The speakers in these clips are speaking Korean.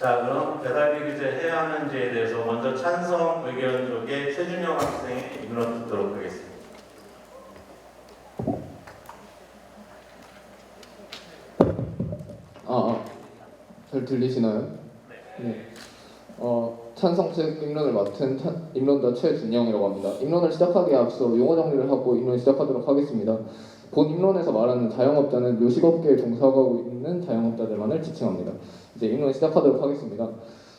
자, 그럼 배달비 규제 해야 하는지에 대해서 먼저 찬성 의견 쪽에 최준영 학생의 입론 듣도록 하겠습니다. 잘 들리시나요? 네. 찬성책 입론을 맡은 입론자 최준영이라고 합니다. 입론을 시작하기에 앞서 용어 정리를 하고 입론을 시작하도록 하겠습니다. 본 입론에서 말하는 자영업자는 요식업계에 종사하고 있는 자영업자들만을 지칭합니다. 이제 입론을 시작하도록 하겠습니다.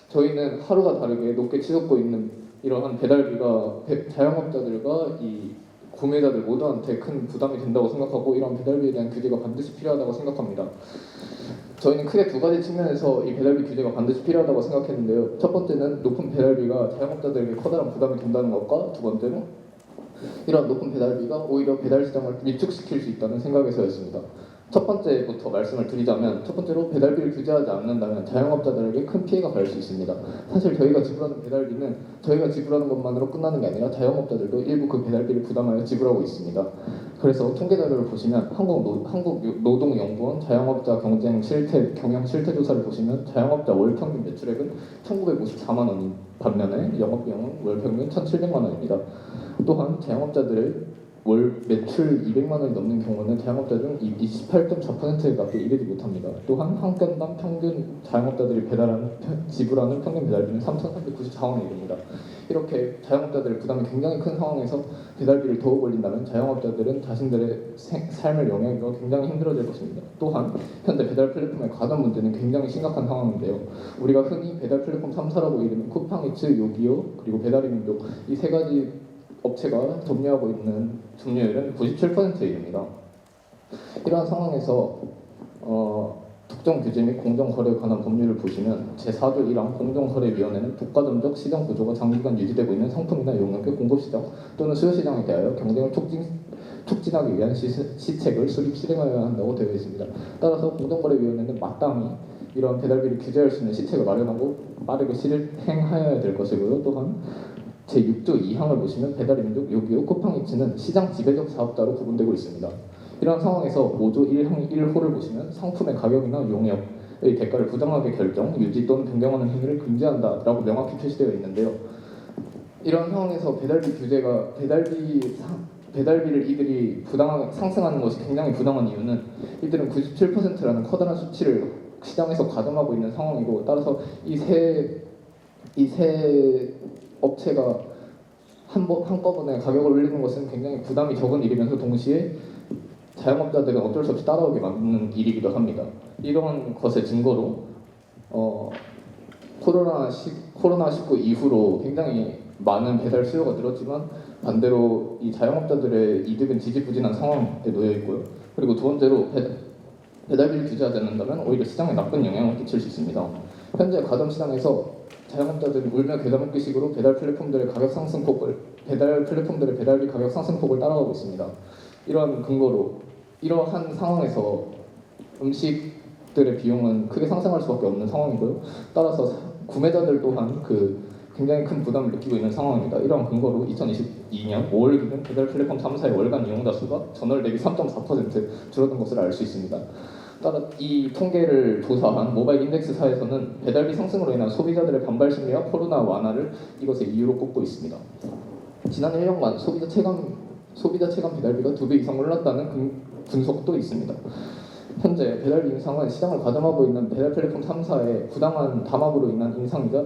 저희는 하루가 다르게 높게 치솟고 있는 이러한 배달비가 자영업자들과 이 구매자들 모두한테 큰 부담이 된다고 생각하고 이런 배달비에 대한 규제가 반드시 필요하다고 생각합니다. 저희는 크게 두 가지 측면에서 이 배달비 규제가 반드시 필요하다고 생각했는데요. 첫 번째는 높은 배달비가 자영업자들에게 커다란 부담이 된다는 것과 두 번째는 이런 높은 배달비가 오히려 배달 시장을 위축시킬 수 있다는 생각에서였습니다. 첫 번째부터 말씀을 드리자면 첫 번째로 배달비를 규제하지 않는다면 자영업자들에게 큰 피해가 갈 수 있습니다. 사실 저희가 지불하는 배달비는 저희가 지불하는 것만으로 끝나는 게 아니라 자영업자들도 일부 그 배달비를 부담하여 지불하고 있습니다. 그래서 통계 자료를 보시면 한국노동연구원 자영업자 경쟁 실태 경영 실태 조사를 보시면 자영업자 월 평균 매출액은 1,954만 원인 반면에 영업비용은 월 평균 1,700만 원입니다. 또한 자영업자들의 월 매출 200만 원이 넘는 경우는 자영업자 중 28.4%밖에 이르지 못합니다. 또한 한 건당 평균 자영업자들이 지불하는 평균 배달비는 3,394원에 이릅니다. 이렇게 자영업자들의 부담이 굉장히 큰 상황에서 배달비를 더욱 올린다면 자영업자들은 자신들의 삶을 영위하기가 굉장히 힘들어질 것입니다. 또한 현재 배달 플랫폼의 과점 문제는 굉장히 심각한 상황인데요. 우리가 흔히 배달 플랫폼 3사라고 이르는 쿠팡이츠, 요기요, 그리고 배달의민족 이 세 가지 업체가 점유하고 있는 점유율은 97%에 이릅니다. 이러한 상황에서 특정 규제 및 공정거래에 관한 법률을 보시면 제4조 1항 공정거래위원회는 독과점적 시장 구조가 장기간 유지되고 있는 상품이나 용역의 공급시장 또는 수요시장에 대하여 경쟁을 촉진하기 위한 시책을 실행하여야 한다고 되어 있습니다. 따라서 공정거래위원회는 마땅히 이런 배달비를 규제할 수 있는 시책을 마련하고 빠르게 실행하여야 될 것이고요. 또한 제6조 2항을 보시면 배달의민족, 요기요, 쿠팡이츠는 시장 지배적 사업자로 구분되고 있습니다. 이러한 상황에서 5조 1항 1호를 보시면 상품의 가격이나 용역의 대가를 부당하게 결정, 유지 또는 변경하는 행위를 금지한다라고 명확히 표시되어 있는데요. 이러한 상황에서 배달비를 이들이 부당하게 상승하는 것이 굉장히 부당한 이유는 이들은 97%라는 커다란 수치를 시장에서 가동하고 있는 상황이고 따라서 이 세 업체가 한꺼번에 가격을 올리는 것은 굉장히 부담이 적은 일이면서 동시에 자영업자들은 어쩔 수 없이 따라오게 만드는 일이기도 합니다. 이러한 것의 증거로 코로나19 이후로 굉장히 많은 배달 수요가 늘었지만 반대로 이 자영업자들의 이득은 지지부진한 상황에 놓여 있고요. 그리고 두 번째로 배달비를 규제하지 않는다면 오히려 시장에 나쁜 영향을 끼칠 수 있습니다. 현재 가점 시장에서 자영업자들이 울며 겨자 먹기식으로 배달 플랫폼들의 배달비 가격 상승폭을 따라가고 있습니다. 이러한 상황에서 음식들의 비용은 크게 상승할 수밖에 없는 상황이고요. 따라서 구매자들 또한 굉장히 큰 부담을 느끼고 있는 상황입니다. 이러한 근거로 2022년 5월 기준 배달 플랫폼 3사의 월간 이용자 수가 전월 대비 3.4% 줄어든 것을 알 수 있습니다. 따라 이 통계를 조사한 모바일 인덱스사에서는 배달비 상승으로 인한 소비자들의 반발 심리와 코로나 완화를 이것의 이유로 꼽고 있습니다. 지난 1년간 소비자 체감 배달비가 2배 이상 올랐다는 분석도 있습니다. 현재 배달비 인상은 시장을 가담하고 있는 배달 플랫폼 3사의 부당한 담합으로 인한 인상이자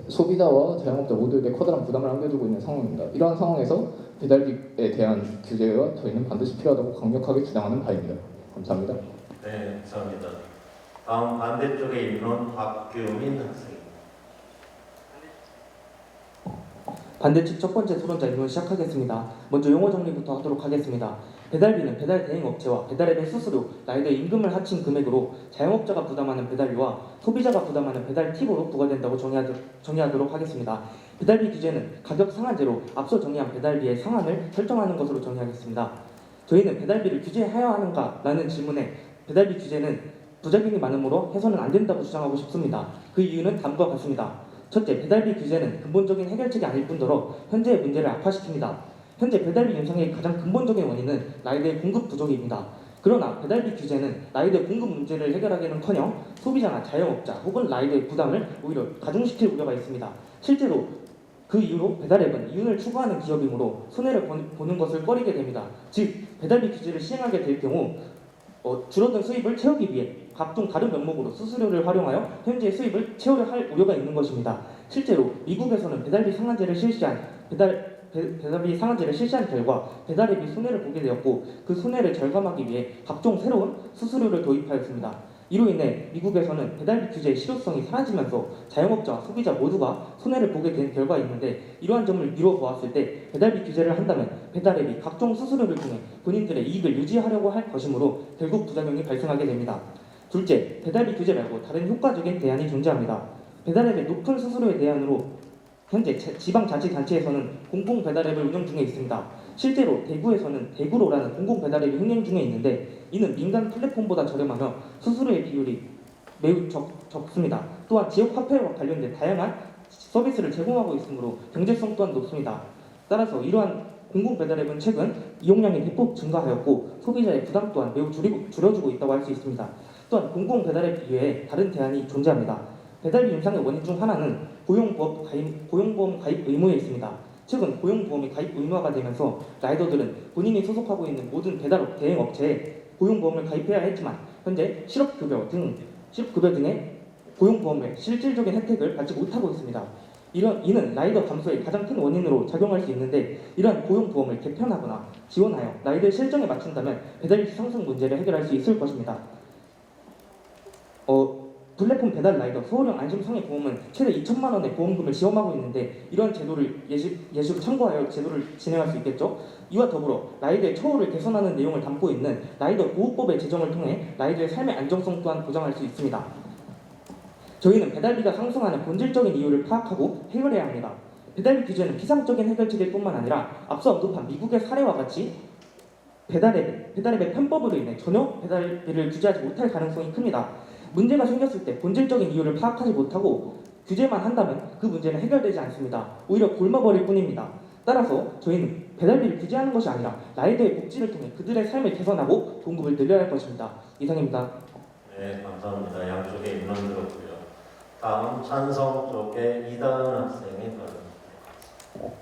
소비자와 자영업자 모두에게 커다란 부담을 안겨주고 있는 상황입니다. 이러한 상황에서 배달비에 대한 규제가 저희는 반드시 필요하다고 강력하게 주장하는 바입니다. 감사합니다. 네, 감사합니다. 다음 반대쪽의 입론 박규민 학생. 반대측 첫 번째 토론자 입론 시작하겠습니다. 먼저 용어 정리부터 하도록 하겠습니다. 배달비는 배달 대행 업체와 배달앱의 수수료, 라이더의 임금을 합친 금액으로 자영업자가 부담하는 배달비와 소비자가 부담하는 배달 팁으로 부과된다고 정의하도록 하겠습니다. 배달비 규제는 가격 상한제로 앞서 정의한 배달비의 상한을 설정하는 것으로 정의하겠습니다. 저희는 배달비를 규제해야 하는가라는 질문에 배달비 규제는 부작용이 많으므로 해서는 안 된다고 주장하고 싶습니다. 그 이유는 다음과 같습니다. 첫째, 배달비 규제는 근본적인 해결책이 아닐 뿐더러 현재의 문제를 악화시킵니다. 현재 배달비 인상의 가장 근본적인 원인은 라이더의 공급 부족입니다. 그러나 배달비 규제는 라이더 공급 문제를 해결하기는커녕 소비자나 자영업자 혹은 라이더의 부담을 오히려 가중시킬 우려가 있습니다. 실제로 그 이후로 배달앱은 이윤을 추구하는 기업이므로 손해를 보는 것을 꺼리게 됩니다. 즉 배달비 규제를 시행하게 될 경우 줄어든 수입을 채우기 위해 각종 다른 명목으로 수수료를 활용하여 현재의 수입을 채우려 할 우려가 있는 것입니다. 실제로 미국에서는 배달비 상한제를 실시한 결과 배달앱이 손해를 보게 되었고 그 손해를 절감하기 위해 각종 새로운 수수료를 도입하였습니다. 이로 인해 미국에서는 배달비 규제의 실효성이 사라지면서 자영업자와 소비자 모두가 손해를 보게 된 결과가 있는데 이러한 점을 미뤄보았을 때 배달비 규제를 한다면 배달앱이 각종 수수료를 통해 본인들의 이익을 유지하려고 할 것이므로 결국 부작용이 발생하게 됩니다. 둘째, 배달비 규제 말고 다른 효과적인 대안이 존재합니다. 배달앱의 높은 수수료의 대안으로 현재 지방자치단체에서는 공공배달앱을 운영 중에 있습니다. 실제로 대구에서는 대구로라는 공공배달앱이 운영 중에 있는데 이는 민간 플랫폼보다 저렴하며 수수료의 비율이 매우 적습니다. 또한 지역화폐와 관련된 다양한 서비스를 제공하고 있으므로 경제성 또한 높습니다. 따라서 이러한 공공배달앱은 최근 이용량이 대폭 증가하였고 소비자의 부담 또한 매우 줄여주고 있다고 할 수 있습니다. 또한 공공배달앱 이외에 다른 대안이 존재합니다. 배달비 인상의 원인 중 하나는 고용보험 가입 의무에 있습니다. 최근 고용보험이 가입 의무화가 되면서 라이더들은 본인이 소속하고 있는 모든 배달 대행업체에 고용보험을 가입해야 했지만 현재 실업급여 등의 고용보험의 실질적인 혜택을 받지 못하고 있습니다. 이는 라이더 감소의 가장 큰 원인으로 작용할 수 있는데 이러한 고용보험을 개편하거나 지원하여 라이더의 실정에 맞춘다면 배달비 상승 문제를 해결할 수 있을 것입니다. 플랫폼 배달 라이더 서울형 안심상해보험은 최대 2천만 원의 보험금을 지원하고 있는데 이러한 제도를 예시로 참고하여 제도를 진행할 수 있겠죠. 이와 더불어 라이더의 처우를 개선하는 내용을 담고 있는 라이더 보호법의 제정을 통해 라이더의 삶의 안정성 또한 보장할 수 있습니다. 저희는 배달비가 상승하는 본질적인 이유를 파악하고 해결해야 합니다. 배달비 규제는 비상적인 해결책일 뿐만 아니라 앞서 언급한 미국의 사례와 같이 배달앱의 편법으로 인해 전혀 배달비를 규제하지 못할 가능성이 큽니다. 문제가 생겼을 때 본질적인 이유를 파악하지 못하고 규제만 한다면 그 문제는 해결되지 않습니다. 오히려 골마버릴 뿐입니다. 따라서 저희는 배달비를 규제하는 것이 아니라 라이더의 복지를 통해 그들의 삶을 개선하고 공급을 늘려야 할 것입니다. 이상입니다. 네, 감사합니다. 양쪽의 인원 들었고요. 다음 찬성 쪽에 이다은 학생의 발언.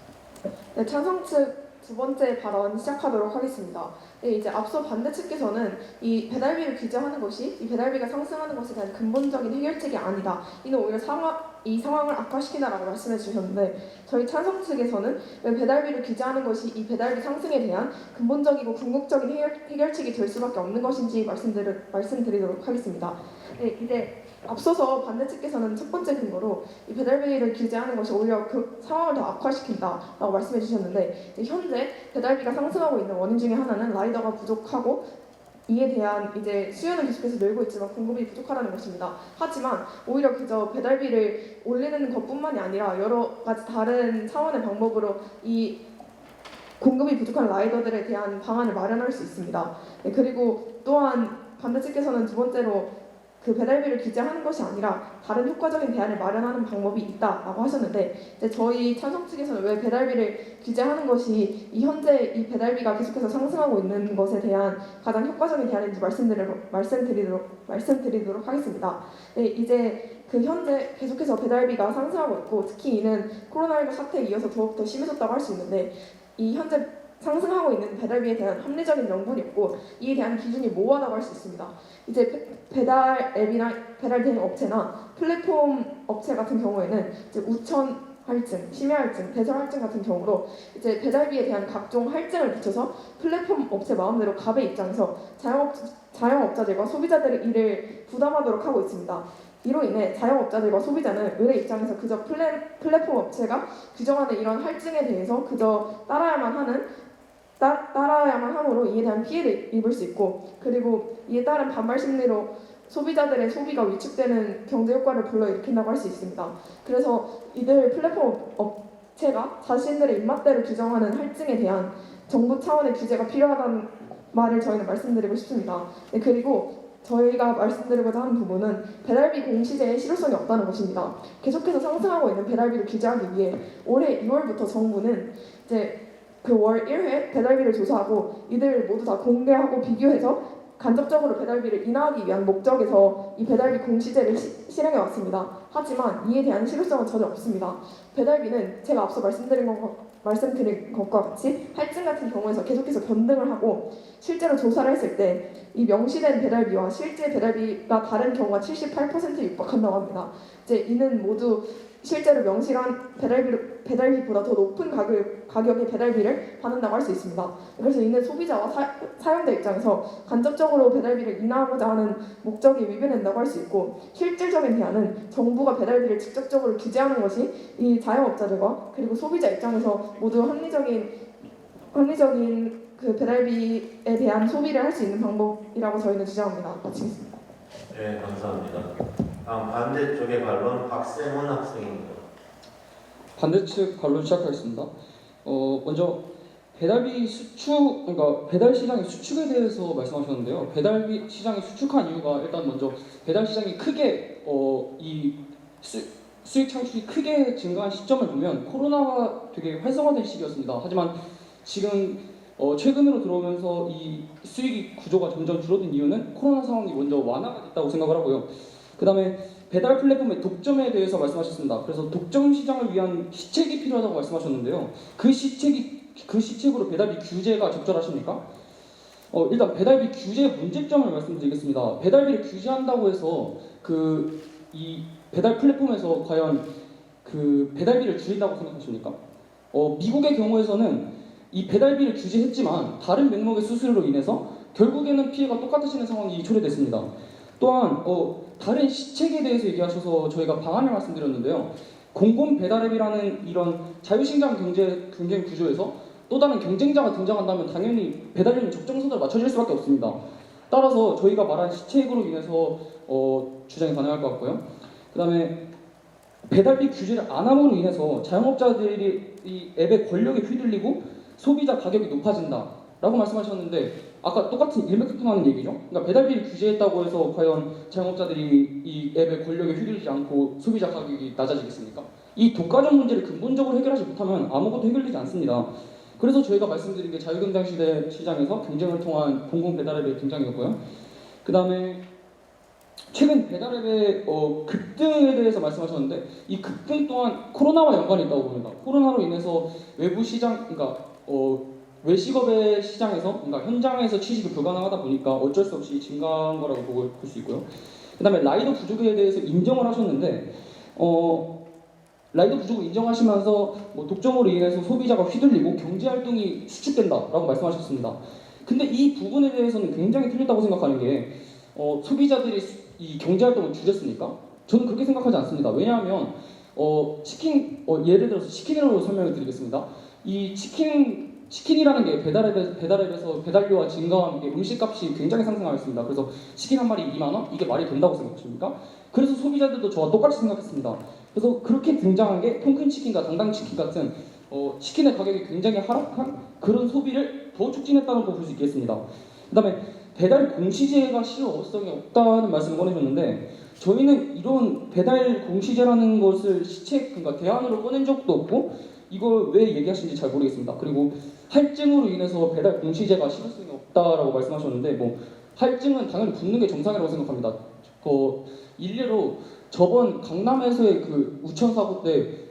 네, 찬성 측 두 번째 발언 시작하도록 하겠습니다. 네, 이제 앞서 반대 측에서는 이 배달비를 규제하는 것이 이 배달비가 상승하는 것에 대한 근본적인 해결책이 아니다. 이는 오히려 이 상황을 악화시키다라고 말씀해 주셨는데 저희 찬성 측에서는 왜 배달비를 규제하는 것이 이 배달비 상승에 대한 근본적이고 궁극적인 해결책이 될 수밖에 없는 것인지 말씀드리도록 하겠습니다. 네, 이제 앞서서 반대 측에서는 첫 번째 근거로 이 배달비를 규제하는 것이 오히려 그 상황을 더 악화시킨다라고 말씀해 주셨는데 현재 배달비가 상승하고 있는 원인 중에 하나는 라이더가 부족하고 이에 대한 이제 수요는 계속해서 늘고 있지만 공급이 부족하다는 것입니다. 하지만 오히려 그저 배달비를 올리는 것뿐만이 아니라 여러 가지 다른 차원의 방법으로 이 공급이 부족한 라이더들에 대한 방안을 마련할 수 있습니다. 네, 그리고 또한 반대 측에서는 두 번째로 그 배달비를 규제하는 것이 아니라 다른 효과적인 대안을 마련하는 방법이 있다라고 하셨는데 이제 저희 찬성 측에서는 왜 배달비를 규제하는 것이 현재 이 배달비가 계속해서 상승하고 있는 것에 대한 가장 효과적인 대안인지 말씀드리도록 하겠습니다. 네, 이제 그 현재 계속해서 배달비가 상승하고 있고 특히 이는 코로나19 사태에 이어서 더욱더 심해졌다고 할 수 있는데 이 현재 상승하고 있는 배달비에 대한 합리적인 명분이 없고 이에 대한 기준이 모호하다고 할 수 있습니다. 이제 배달 앱이나 배달 대행 업체나 플랫폼 업체 같은 경우에는 이제 우천 할증, 심야 할증, 배설 할증 같은 경우로 이제 배달비에 대한 각종 할증을 붙여서 플랫폼 업체 마음대로 갑의 입장에서 자영업자들과 소비자들의 일을 부담하도록 하고 있습니다. 이로 인해 자영업자들과 소비자는 을의 입장에서 그저 플랫폼 업체가 규정하는 이런 할증에 대해서 그저 따라야만 함으로 이에 대한 피해를 입을 수 있고 그리고 이에 따른 반발 심리로 소비자들의 소비가 위축되는 경제 효과를 불러일으킨다고 할 수 있습니다. 그래서 이들 플랫폼 업체가 자신들의 입맛대로 규정하는 할증에 대한 정부 차원의 규제가 필요하다는 말을 저희는 말씀드리고 싶습니다. 네, 그리고 저희가 말씀드리고자 하는 부분은 배달비 공시제의 실효성이 없다는 것입니다. 계속해서 상승하고 있는 배달비를 규제하기 위해 올해 2월부터 정부는 이제 그 월 1회 배달비를 조사하고 이들 모두 다 공개하고 비교해서 간접적으로 배달비를 인하하기 위한 목적에서 이 배달비 공시제를 실행해 왔습니다. 하지만 이에 대한 실효성은 전혀 없습니다. 배달비는 제가 앞서 말씀드린 것과 같이 할증 같은 경우에서 계속해서 변동을 하고 실제로 조사를 했을 때 이 명시된 배달비와 실제 배달비가 다른 경우가 78%에 육박한다고 합니다. 이제 이는 모두 실제로 명시한 배달비보다 더 높은 가격의 배달비를 받는다고 할 수 있습니다. 그래서 이는 소비자와 사용자 입장에서 간접적으로 배달비를 인하하고자 하는 목적에 위배된다고 할 수 있고, 실질적인 대안은 정부가 배달비를 직접적으로 규제하는 것이 이 자영업자들과 그리고 소비자 입장에서 모두 합리적인 그 배달비에 대한 소비를 할 수 있는 방법이라고 저희는 주장합니다. 마치겠습니다. 네, 감사합니다. 다음 반대쪽의 반론 박세문 학생입니다. 반대측 반론 시작하겠습니다. 먼저 배달비 수축, 그러니까 배달 시장의 수축에 대해서 말씀하셨는데요. 배달비 시장이 수축한 이유가 일단 먼저 배달 시장이 크게 수익 창출이 크게 증가한 시점을 보면 코로나가 되게 활성화된 시기였습니다. 하지만 지금 최근으로 들어오면서 이 수익 구조가 점점 줄어든 이유는 코로나 상황이 먼저 완화가 됐다고 생각을 하고요. 그 다음에 배달 플랫폼의 독점에 대해서 말씀하셨습니다. 그래서 독점 시장을 위한 시책이 필요하다고 말씀하셨는데요. 그 시책으로 배달비 규제가 적절하십니까? 일단 배달비 규제 문제점을 말씀드리겠습니다. 배달비를 규제한다고 해서 이 배달 플랫폼에서 과연 그 배달비를 줄인다고 생각하십니까? 미국의 경우에서는 이 배달비를 규제했지만 다른 맥락의 수수료로 인해서 결국에는 피해가 똑같아지는 상황이 초래됐습니다. 또한 다른 시책에 대해서 얘기하셔서 저희가 방안을 말씀드렸는데요. 공공 배달앱이라는 이런 자유시장 경쟁 구조에서 또 다른 경쟁자가 등장한다면 당연히 배달료는 적정선을 맞춰질 수밖에 없습니다. 따라서 저희가 말한 시책으로 인해서 주장이 가능할 것 같고요. 그 다음에 배달비 규제를 안 함으로 인해서 자영업자들이 이 앱의 권력에 휘둘리고 소비자 가격이 높아진다라고 말씀하셨는데 아까 똑같은 일맥상통하는 얘기죠. 그러니까 배달비를 규제했다고 해서 과연 자영업자들이 이 앱의 권력에 휘둘리지 않고 소비자 가격이 낮아지겠습니까? 이 독과점 문제를 근본적으로 해결하지 못하면 아무것도 해결되지 않습니다. 그래서 저희가 말씀드린 게 자유경쟁 시장에서 경쟁을 통한 공공 배달앱의 등장이었고요. 그 다음에 최근 배달앱의 급등에 대해서 말씀하셨는데 이 급등 또한 코로나와 연관이 있다고 봅니다. 코로나로 인해서 외부 시장, 그러니까 외식업의 시장에서, 그러니까 현장에서 취직이 불가능하다 보니까 어쩔 수 없이 증가한 거라고 볼 수 있고요. 그 다음에 라이더 부족에 대해서 인정을 하셨는데 라이더 부족을 인정하시면서 독점으로 인해서 소비자가 휘둘리고 경제활동이 수축된다라고 말씀하셨습니다. 근데 이 부분에 대해서는 굉장히 틀렸다고 생각하는 게 소비자들이 이 경제활동을 줄였습니까? 저는 그렇게 생각하지 않습니다. 왜냐하면 예를 들어서 치킨으로 설명을 드리겠습니다. 이 치킨이라는 게 배달앱에서 배달료와 증가와 함께 음식값이 굉장히 상승하였습니다. 그래서 치킨 한 마리 2만 원? 이게 말이 된다고 생각하십니까? 그래서 소비자들도 저와 똑같이 생각했습니다. 그래서 그렇게 등장한 게 통큰 치킨과 당당 치킨 같은 치킨의 가격이 굉장히 하락한 그런 소비를 더 촉진했다고 볼 수 있겠습니다. 그다음에 배달 공시제가 실효성이 없다는 말씀을 꺼내셨는데 저희는 이런 배달 공시제라는 것을 그러니까 대안으로 꺼낸 적도 없고 이걸 왜 얘기하시는지 잘 모르겠습니다. 그리고 할증으로 인해서 배달 공시제가 실효성이 없다라고 말씀하셨는데 할증은 당연히 붙는 게 정상이라고 생각합니다. 일례로 저번 강남에서의 그 우천 사고 때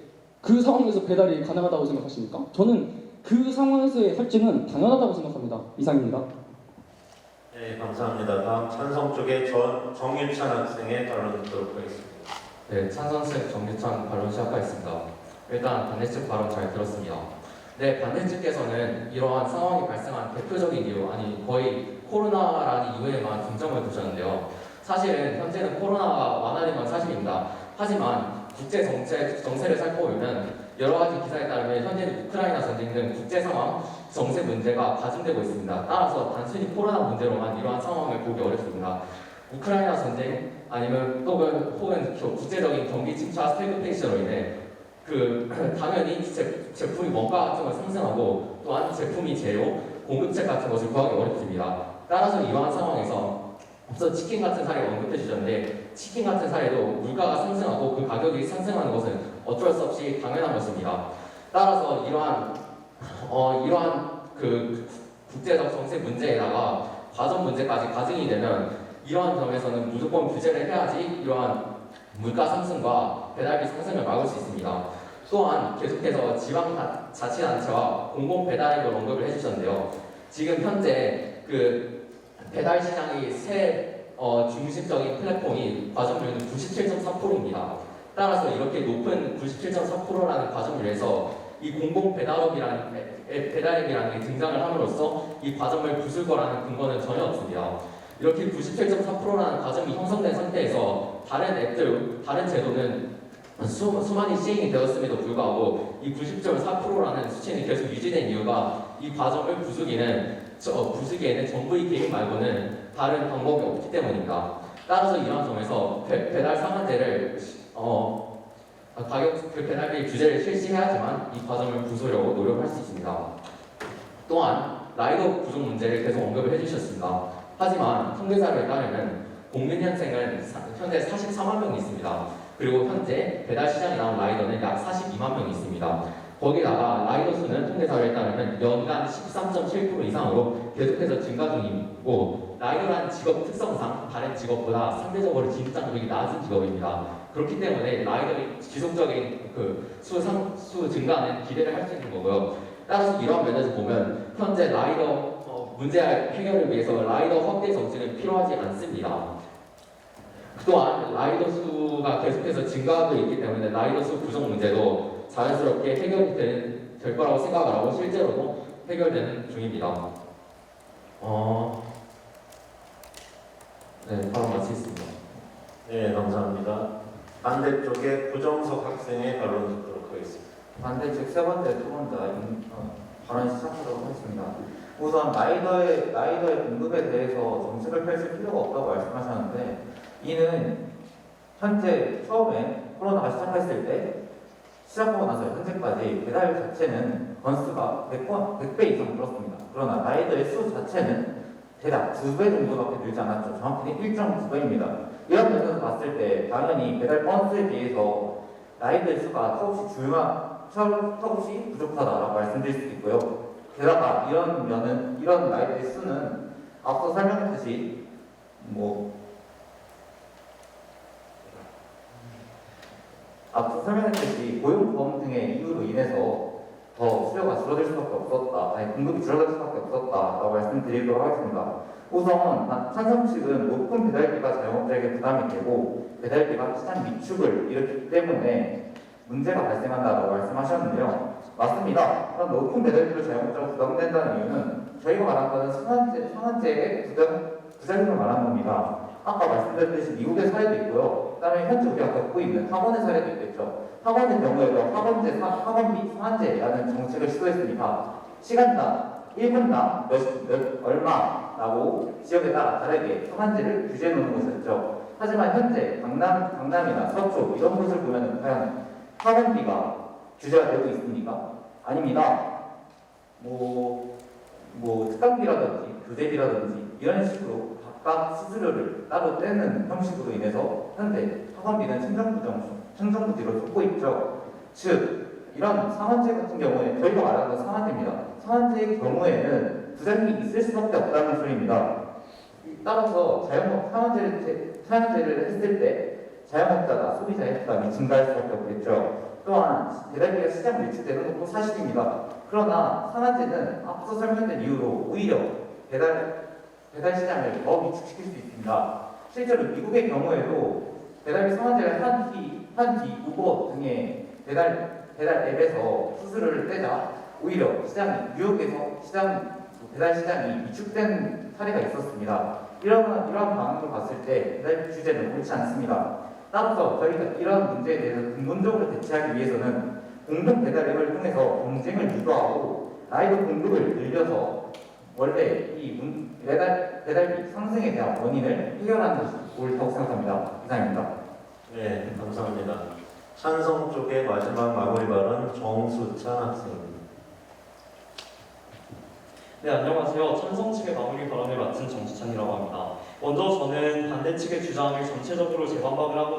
그 상황에서 배달이 가능하다고 생각하십니까? 저는 그 상황에서의 할증은 당연하다고 생각합니다. 이상입니다. 네, 감사합니다. 다음 찬성 쪽에 정유찬 학생의 발언 듣도록 하겠습니다. 네, 찬성측 정유찬 발언 시작하겠습니다. 일단 반대측 발언 잘 들었습니다. 네, 반대측께서는 이러한 상황이 발생한 대표적인 이유, 거의 코로나라는 이유에만 중점을 두셨는데요. 사실은 현재는 코로나가 완화된 건 사실입니다. 하지만 국제 정세를 살펴보면 여러 가지 기사에 따르면 현재는 우크라이나 전쟁 등 국제 상황, 정세 문제가 가중되고 있습니다. 따라서 단순히 코로나 문제로만 이러한 상황을 보기 어렵습니다. 우크라이나 전쟁 아니면 혹은 국제적인 경기 침체 스태그플레이션으로 인해 당연히 제품이 원가 같은 걸 상승하고 또한 제품이 재료, 공급책 같은 것을 구하기 어렵습니다. 따라서 이러한 상황에서 앞서 치킨 같은 사례 언급해 주셨는데 치킨 같은 사례도 물가가 상승하고 그 가격이 상승하는 것은 어쩔 수 없이 당연한 것입니다. 따라서 이러한 그 국제적 정세 문제에다가 과점 문제까지 가중이 되면 이러한 점에서는 무조건 규제를 해야지 이러한 물가 상승과 배달비 상승을 막을 수 있습니다. 또한 계속해서 지방자치단체와 공공배달앱을 언급을 해주셨는데요. 지금 현재 그 배달 시장의 새 중심적인 플랫폼이 과점률은 97.4%입니다. 따라서 이렇게 높은 97.4%라는 과점률에서 이 공공배달앱이라는 게 등장을 함으로써 이 과점을 부술 거라는 근거는 전혀 없습니다. 이렇게 97.4%라는 과점이 형성된 상태에서 다른 앱들, 다른 제도는 수많이 시행이 되었음에도 불구하고 이 90.4%라는 수치는 계속 유지된 이유가 이 과점을 부수기에는 정부의 개입 말고는 다른 방법이 없기 때문입니다. 따라서 이러한 점에서 배달 상한제를 배달비 규제를 실시해야지만 이 과점을 부수려고 노력할 수 있습니다. 또한 라이더 부족 문제를 계속 언급을 해주셨습니다. 하지만 통계자료에 따르면 공민현생은 현재 44만 명이 있습니다. 그리고 현재 배달 시장에 나온 라이더는 약 42만 명이 있습니다. 거기다가 라이더 수는 통계자료에 따르면 연간 13.7% 이상으로 계속해서 증가 중이고 라이더라는 직업 특성상 다른 직업보다 상대적으로 진입장벽이 낮은 직업입니다. 그렇기 때문에 라이더의 지속적인 수 증가는 기대를 할 수 있는 거고요. 따라서 이러한 면에서 보면 현재 라이더 문제 해결을 위해서 라이더 확대 정책은 필요하지 않습니다. 또한 라이더 수가 계속해서 증가하고 있기 때문에 라이더 수 부족 문제도 자연스럽게 해결이 될 거라고 생각을 하고 실제로도 해결되는 중입니다. 네, 바로 마치겠습니다. 네, 감사합니다. 반대쪽에 구정석 학생의 발언 듣도록 하겠습니다. 반대측 세 번째 토론자 발언 시작하도록 하겠습니다. 우선 라이더의 공급에 대해서 정책을 펼칠 필요가 없다고 말씀하셨는데 이는 현재 처음에 코로나가 시작했을 때 시작하고 나서 현재까지 배달 자체는 건수가 100배 이상 늘었습니다. 그러나 라이더의 수 자체는 대략 2배 정도밖에 늘지 않았죠. 정확히는 1.9배입니다. 이런 면에서 봤을 때 당연히 배달 건수에 비해서 라이더의 수가 턱없이 부족하다라고 말씀드릴 수 있고요. 게다가 이런 라이더의 수는 앞서 설명했듯이 고용보험 등의 이유로 인해서 더 수요가 줄어들 수밖에 없었다. 공급이 줄어들 수밖에 없었다라고 말씀드리도록 하겠습니다. 우선 찬성 측은 높은 배달비가 자영업자에게 부담이 되고 배달비가 시장 위축을 일으키기 때문에 문제가 발생한다고 말씀하셨는데요. 맞습니다. 그럼 높은 배달비로 자영업자가 부담된다는 이유는 저희가 말한 것은 상한제의 부작용을 말하는 겁니다. 아까 말씀드렸듯이 미국의 사례도 있고요. 그다음에 현재 우리가 겪고 있는 학원의 사례도 있겠죠. 학원의 경우에도 학원비 상한제라는 정책을 시도했으니까 시간당 1분당 얼마라고 지역에 따라 다르게 상한제를 규제해 놓는 것이었죠. 하지만 현재 강남이나 서쪽 이런 곳을 보면 과연 학원비가 규제가 되고 있습니까? 아닙니다. 특강비라든지 교재비라든지 이런 식으로 각각 수수료를 따로 떼는 형식으로 인해서 현재 학원비는 천정부지로 쫓고 있죠. 즉 이런 상한제 같은 경우에 저희가 말하는 건 상한제입니다. 상한제의 경우에는 부작용이 있을 수밖에 없다는 소리입니다. 따라서 상한제를 했을 때 자영업자가 소비자의 부담이 증가할 수밖에 없겠죠. 또한 배달비가 시장 유출되는 것도 사실입니다. 그러나 상한제는 앞서 설명된 이유로 오히려 배달 시장을 더 위축시킬 수 있습니다. 실제로 미국의 경우에도 배달비 상한제를 한 뒤 우버 등의 배달 앱에서 수수료를 떼자 오히려 뉴욕에서 배달 시장이 위축된 사례가 있었습니다. 이러한 방향으로 봤을 때 배달비 규제는 옳지 않습니다. 따라서 저희가 이러한 문제에 대해서 근본적으로 대처하기 위해서는 공동 배달 앱을 통해서 경쟁을 유도하고 라이더 공급을 늘려서 원래 이 배달비 상승에 대한 원인을 해결하는 것이 옳다고 생각합니다. 이상입니다. 네, 감사합니다. 찬성 쪽의 마지막 마무리 발언 정수찬 학생입니다. 네, 안녕하세요. 찬성 측의 마무리 발언을 맡은 정수찬이라고 합니다. 먼저 저는 반대 측의 주장을 전체적으로 재반박을 한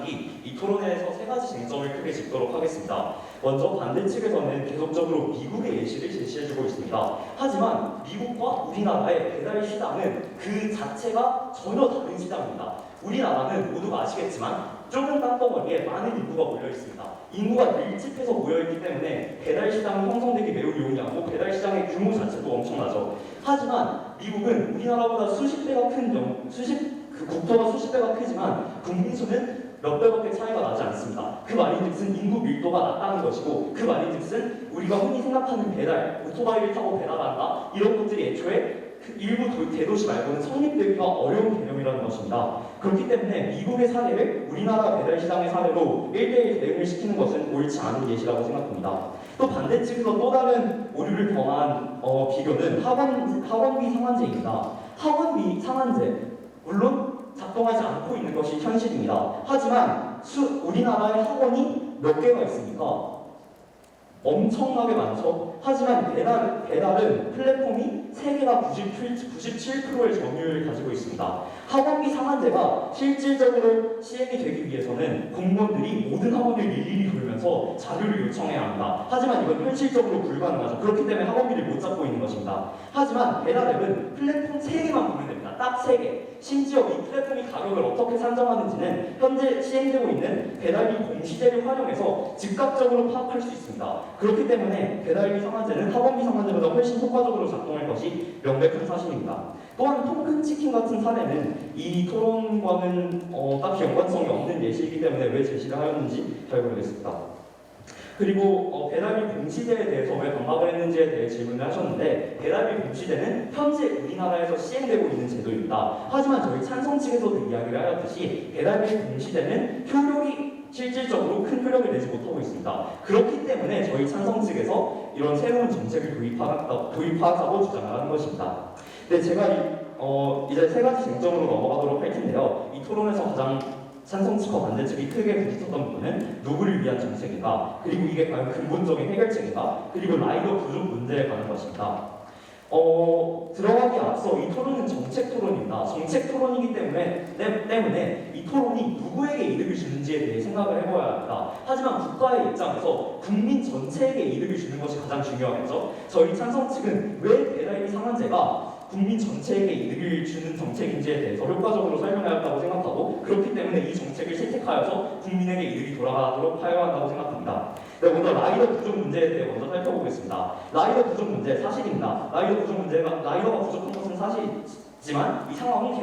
뒤 이 토론회에서 세 가지 쟁점을 크게 짚도록 하겠습니다. 먼저 반대 측에서는 계속적으로 미국의 예시를 제시해주고 있습니다. 하지만 미국과 우리나라의 배달 시장은 그 자체가 전혀 다른 시장입니다. 우리나라는 모두가 아시겠지만 좁은 땅덩어리에 많은 인구가 몰려 있습니다. 인구가 밀집해서 모여있기 때문에 배달 시장이 형성되기 매우 용이하고 배달 시장의 규모 자체도 엄청나죠. 하지만 미국은 우리나라보다 국토가 수십 배가 크지만 국민 수는 몇 배밖에 차이가 나지 않습니다. 그 말인즉슨 인구 밀도가 낮다는 것이고, 그 말인즉슨 우리가 흔히 생각하는 배달, 오토바이를 타고 배달한다 이런 것들이 애초에 일부 대도시 말고는 성립되기가 어려운 개념이라는 것입니다. 그렇기 때문에 미국의 사례를 우리나라 배달 시장의 사례로 1대1 대응을 시키는 것은 옳지 않은 예시라고 생각합니다. 또 반대측에서 또 다른 오류를 범한 비교는 학원비 상한제입니다. 학원비 상한제, 물론 작동하지 않고 있는 것이 현실입니다. 하지만 우리나라의 학원이 몇 개가 있습니까? 엄청나게 많죠. 하지만 배달은 플랫폼이 3개가 97%의 점유율을 가지고 있습니다. 학원비 상한제가 실질적으로 시행이 되기 위해서는 공무원들이 모든 학원을 일일이 돌면서 자료를 요청해야 합니다. 하지만 이건 현실적으로 불가능하죠. 그렇기 때문에 학원비를 못 잡고 있는 것입니다. 하지만 배달앱은 플랫폼 3개만 보면 됩니다. 딱 3개. 심지어 이 플랫폼이 가격을 어떻게 산정하는지는 현재 시행되고 있는 배달비 공시제를 활용해서 즉각적으로 파악할 수 있습니다. 그렇기 때문에 배달비 상한제는 학원비 상한제보다 훨씬 효과적으로 작동할 것이 명백한 사실입니다. 또한 통큰치킨 같은 사례는 이 토론과는 딱히 연관성이 없는 예시이기 때문에 왜 제시를 하였는지 잘 모르겠습니다. 그리고 배달비 공시제에 대해서 왜 반박을 했는지에 대해 질문을 하셨는데, 배달비 공시제는 현재 우리나라에서 시행되고 있는 제도입니다. 하지만 저희 찬성 측에서도 이야기를 하였듯이 배달비 공시제는 실질적으로 큰 효력을 내지 못하고 있습니다. 그렇기 때문에 저희 찬성 측에서 이런 새로운 정책을 도입하자고 주장을 하는 것입니다. 네, 제가 이제 세 가지 쟁점으로 넘어가도록 할 텐데요. 이 토론에서 가장 찬성 측과 반대 측이 크게 부딪혔던 부분은 누구를 위한 정책인가, 그리고 이게 과연 근본적인 해결책인가, 그리고 라이더 부족 문제에 관한 것입니다. 들어가기 앞서 이 토론은 정책 토론입니다. 정책 토론이기 때문에 이 토론이 누구에게 이득을 주는지에 대해 생각을 해봐야 합니다. 하지만 국가의 입장에서 국민 전체에게 이득을 주는 것이 가장 중요하겠죠. 저희 찬성 측은 왜 배달비 상한제가 국민 전체에게 이득을 주는 정책인지에 대해서 효과적으로 설명하였다고 생각하고, 그렇기 때문에 이 정책을 채택하여서 국민에게 이득이 돌아가도록 하여야 한다고 생각합니다. 네, 먼저 라이더 부족 문제에 대해 먼저 살펴보겠습니다. 라이더 부족 문제 사실입니다. 라이더가 부족한 것은 사실이지만 이 상황은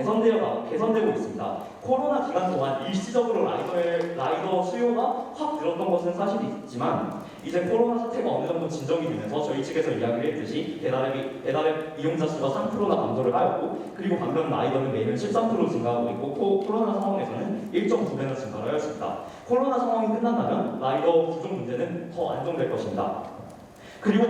개선되고 있습니다. 코로나 기간 동안 일시적으로 라이더 수요가 확 늘었던 것은 사실이지만 이제 코로나 사태가 어느 정도 진정이 되면서 저희 측에서 이야기를 했듯이 배달앱 이용자 수가 3%나 감소를 하였고, 그리고 반면 라이더는 매년 13% 증가하고 있고 코로나 상황에서는 1.9배나 증가를 하였습니다. 코로나 상황이 끝난다면 라이더 부족 문제는 더 안정될 것입니다. 그리고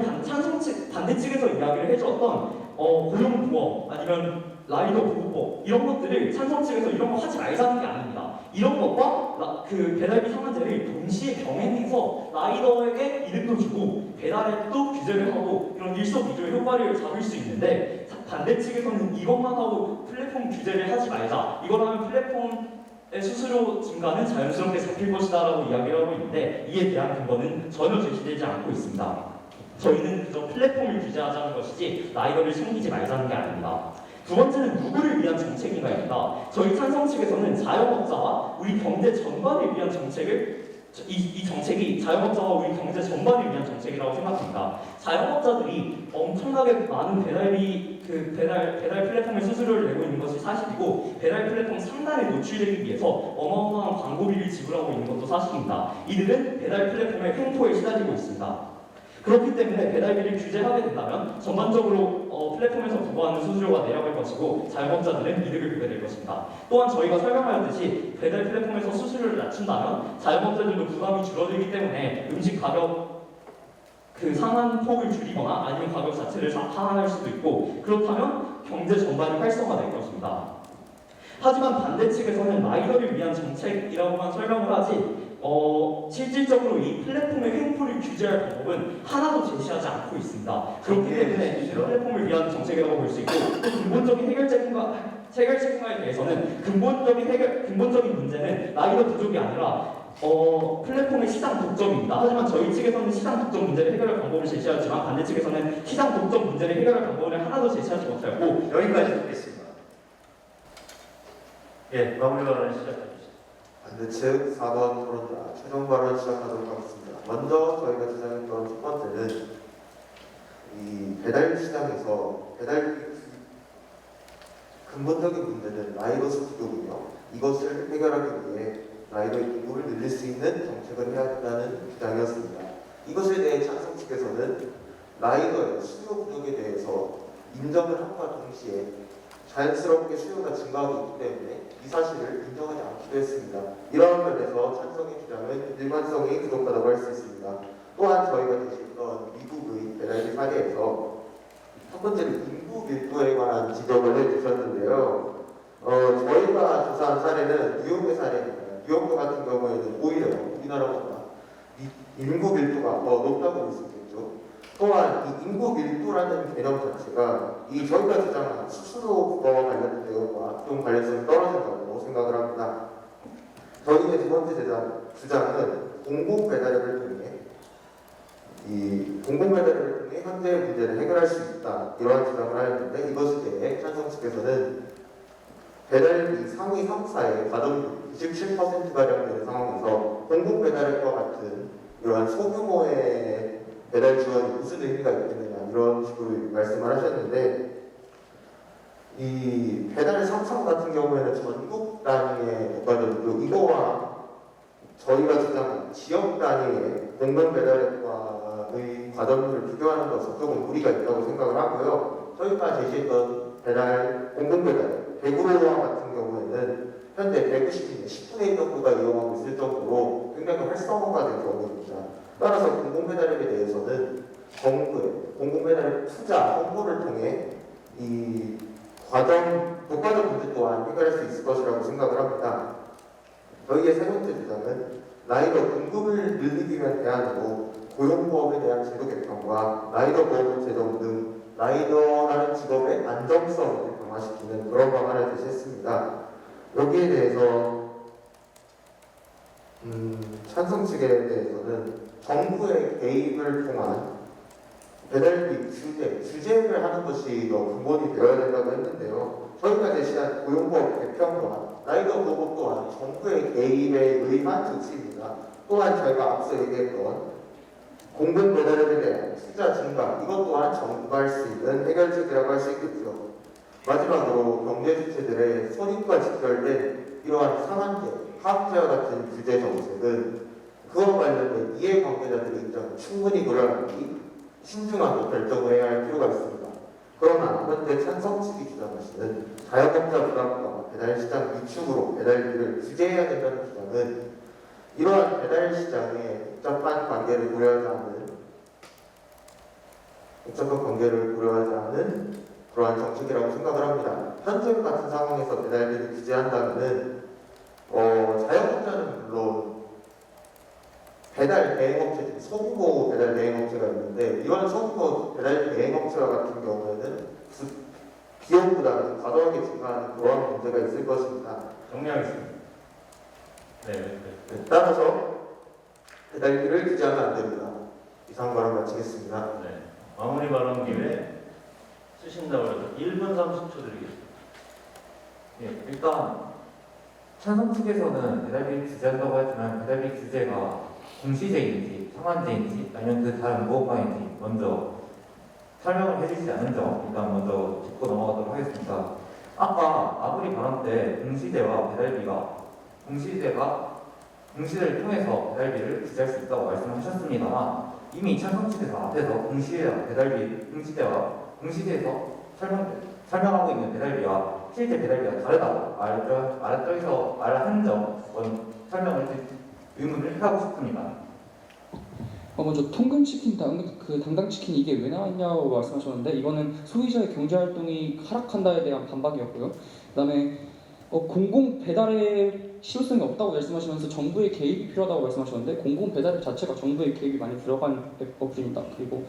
반대 측에서 이야기를 해주었던 고용보험 아니면 라이더 보호법 이런 것들을 찬성 측에서 이런 거 하지 말자는 게 아닙니다. 이런 것과 배달비 상한제를 동시에 병행해서 라이더에게 이득도 주고 배달앱도 규제를 하고 이런 일석이조의 효과를 잡을 수 있는데, 반대 측에서는 이것만 하고 플랫폼 규제를 하지 말자, 이걸 하면 플랫폼의 수수료 증가는 자연스럽게 잡힐 것이다 라고 이야기를 하고 있는데, 이에 대한 근거는 전혀 제시되지 않고 있습니다. 저희는 그저 플랫폼을 규제하자는 것이지 라이더를 챙기지 말자는 게 아닙니다. 두 번째는 누구를 위한 정책인가입니다. 저희 찬성 측에서는 자영업자와 우리 경제 전반을 위한 이 정책이 자영업자와 우리 경제 전반을 위한 정책이라고 생각합니다. 자영업자들이 엄청나게 많은 배달 플랫폼의 수수료를 내고 있는 것이 사실이고, 배달 플랫폼 상단에 노출되기 위해서 어마어마한 광고비를 지불하고 있는 것도 사실입니다. 이들은 배달 플랫폼의 횡포에 시달리고 있습니다. 그렇기 때문에 배달비를 규제하게 된다면 전반적으로 플랫폼에서 부과하는 수수료가 내려갈 것이고 자영업자들은 이득을 보게 될 것입니다. 또한 저희가 설명하였듯이 배달 플랫폼에서 수수료를 낮춘다면 자영업자들도 부담이 줄어들기 때문에 음식 가격 상한폭을 줄이거나 아니면 가격 자체를 하한할 수도 있고, 그렇다면 경제 전반이 활성화될 것입니다. 하지만 반대 측에서는 라이더를 위한 정책이라고만 설명을 하지 실질적으로 이 플랫폼의 횡포를 규제할 방법은 하나도 제시하지 않고 있습니다. 그렇기 때문에 이 플랫폼을 위한 정책이라고 볼 수 있고 또 근본적인 해결책인가에 대해서는 근본적인 문제는 나이도 부족이 아니라 플랫폼의 시장 독점입니다. 하지만 저희 측에서는 시장 독점 문제를 해결할 방법을 제시하지만 반대 측에서는 시장 독점 문제를 해결할 방법을 하나도 제시하지 못하고 여기까지 듣겠습니다. 예, 마무리 발언 시작해 주시죠. 반대측 4번 토론자 최종 발언 시작하도록 하겠습니다. 먼저 저희가 주장했던 첫 번째는 이 배달비 시장에서 배달비 근본적인 문제는 라이더스 부족이며 이것을 해결하기 위해 라이더 인구를 늘릴 수 있는 정책을 해야 한다는 주장이었습니다. 이것에 대해 찬성 측에서는 라이더의 수요 부족에 대해서 인정을 함과 동시에 자연스럽게 수요가 증가하고 있기 때문에 이 사실을 인정하지 않기도 했습니다. 이러한 면에서 찬성의 주장은 일관성이 부족하다고 할 수 있습니다. 또한 저희가 제시했던 미국의 배달비 사례에서 첫 번째로 인구 밀도에 관한 지적을 해주셨는데요. 저희가 조사한 사례는 뉴욕의 사례입니다. 뉴욕 같은 경우에는 오히려 우리나라보다 인구 밀도가 더 높다고 볼 수 있겠죠. 또한 이 인구 밀도라는 개념 자체가 이 저희가 주장한 수수료와 관련된 내용과 좀 관련성이 떨어진다고 생각을 합니다. 저희의 두 번째 주장은 공공 배달앱을 통해 현재의 문제를 해결할 수 있다 이러한 주장을 하였는데 이것에 대해 찬성 측에서는 배달비 상위 3사의 가동률 97%가량 되는 상황에서 공공 배달앱과 같은 이러한 소규모의 배달 지원이 무슨 의미가 있겠느냐 이런 식으로 말씀을 하셨는데 이 배달 3상 같은 경우에는 전국 단위의 국가적으로 이거와 저희가 주장한 지역 단위의 공공 배달앱과의 가동률을 비교하는 것은 조금 무리가 있다고 생각을 하고요. 저희가 제시했던 공공 배달 100%와 같은 경우에는 현재 190인 10분의 1 정도가 이용하고 있을 정도로 굉장히 활성화가 된 경우입니다. 따라서 공공배달앱에 대해서는 정부의 공공배달앱 투자 홍보를 통해 이 독과점 문제 또한 해결할 수 있을 것이라고 생각을 합니다. 저희의 세 번째 주장은 라이더 공급을 늘리기 위한 대안으로 고용보험에 대한 제도 개편과 라이더 보험 제도 등 라이더라는 직업의 안정성을 강화시키는 그런 방안을 제시했습니다. 여기에 대해서 찬성 측에 대해서는 정부의 개입을 통한 배달비 규제를 하는 것이 더 근본이 되어야 된다고 했는데요. 저희가 제시한 고용보험 개편과 라이더 보험 또한 정부의 개입에 의한 조치입니다. 또한 저희가 앞서 얘기했던 공공 배달앱에 대한 투자 증가 이것 또한 정부가 할 수 있는 해결책이라고 할 수 있겠죠. 마지막으로 경제 주체들의 손익과 직결된 이러한 상한제, 하한제와 같은 규제 정책은 그와 관련된 이해관계자들의 입장을 충분히 고려한 뒤 신중하게 결정을 해야 할 필요가 있습니다. 그러나 현재 찬성 측이 주장하시는 자영업자 부담과 배달시장 위축으로 배달비를 규제해야 된다는 주장은 이러한 배달시장의 복잡한 관계를 고려하지 않은 그러한 정책이라고 생각을 합니다. 현재 같은 상황에서 배달비를 규제한다면은 자영업자는 물론 배달 대행업체, 소규모 배달 대행업체가 있는데 이런 소규모 배달 대행업체와 같은 경우에는 비용 부담이 과도하게 증가하는 그러한 문제가 있을 것입니다. 정리하겠습니다. 네. 따라서 배달비를 규제하면 안 됩니다. 이상 발언 마치겠습니다. 네. 마무리 발언 기회 쓰신다고 해서 1분 30초 드리겠습니다. 예, 일단 찬성 측에서는 배달비 규제한다고 하지만 배달비 규제가 공시제인지 상한제인지 아니면 그 다른 무엇과인지 먼저 설명을 해주시지 않은 점 일단 먼저 짚고 넘어가도록 하겠습니다. 아까 마무리 발언 때 공시제와 배달비가 공시제를 통해서 배달비를 규제할 수 있다고 말씀하셨습니다만 이미 찬성 측에서 앞에서 공시제와 공시제에서 설명하고 있는 배달비와 실제 배달비가 다르다고 말한 점 의문을 하고 싶습니다. 먼저 통근치킨, 당당치킨 이게 왜 나왔냐고 말씀하셨는데 이거는 소비자의 경제활동이 하락한다에 대한 반박이었고요. 그다음에 공공 배달의 실효성이 없다고 말씀하시면서 정부의 개입이 필요하다고 말씀하셨는데 공공 배달 자체가 정부의 개입이 많이 들어간 법입니다. 그리고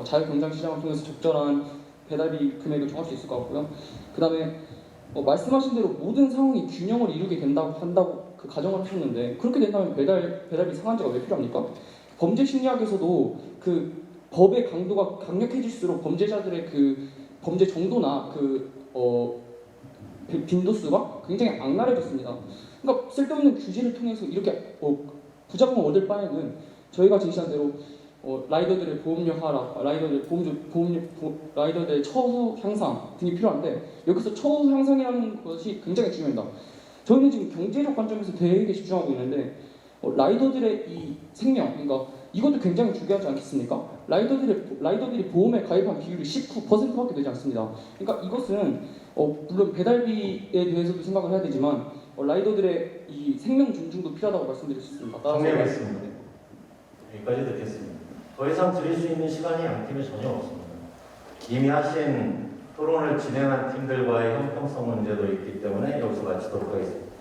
자유경쟁시장을 통해서 적절한 배달비 금액을 정할 수 있을 것 같고요. 그 다음에 말씀하신 대로 모든 상황이 균형을 이루게 한다고 그 가정을 하셨는데 그렇게 된다면 배달비 상한제가 왜 필요합니까? 범죄 심리학에서도 그 법의 강도가 강력해질수록 범죄자들의 그 범죄 정도나 빈도수가 굉장히 악랄해졌습니다. 그러니까 쓸데없는 규제를 통해서 이렇게 부작용을 얻을 바에는 저희가 제시한 대로 라이더들의 보험료 하락, 라이더들의 처우 향상 등이 필요한데 여기서 처우 향상이라는 것이 굉장히 중요합니다. 저희는 지금 경제적 관점에서 되게 집중하고 있는데 라이더들의 이 생명, 그러니까 이것도 굉장히 중요하지 않겠습니까? 라이더들이 보험에 가입한 비율이 19%밖에 되지 않습니다. 그러니까 이것은 물론 배달비에 대해서도 생각을 해야 되지만 라이더들의 이 생명 존중도 필요하다고 말씀드릴 수 있습니다. 정리하겠습니다. 여기까지 듣겠습니다. 더 이상 드릴 수 있는 시간이 양팀에 전혀 없습니다. 이미 하신 토론을 진행한 팀들과의 형평성 문제도 있기 때문에 여기서 마치도록 하겠습니다.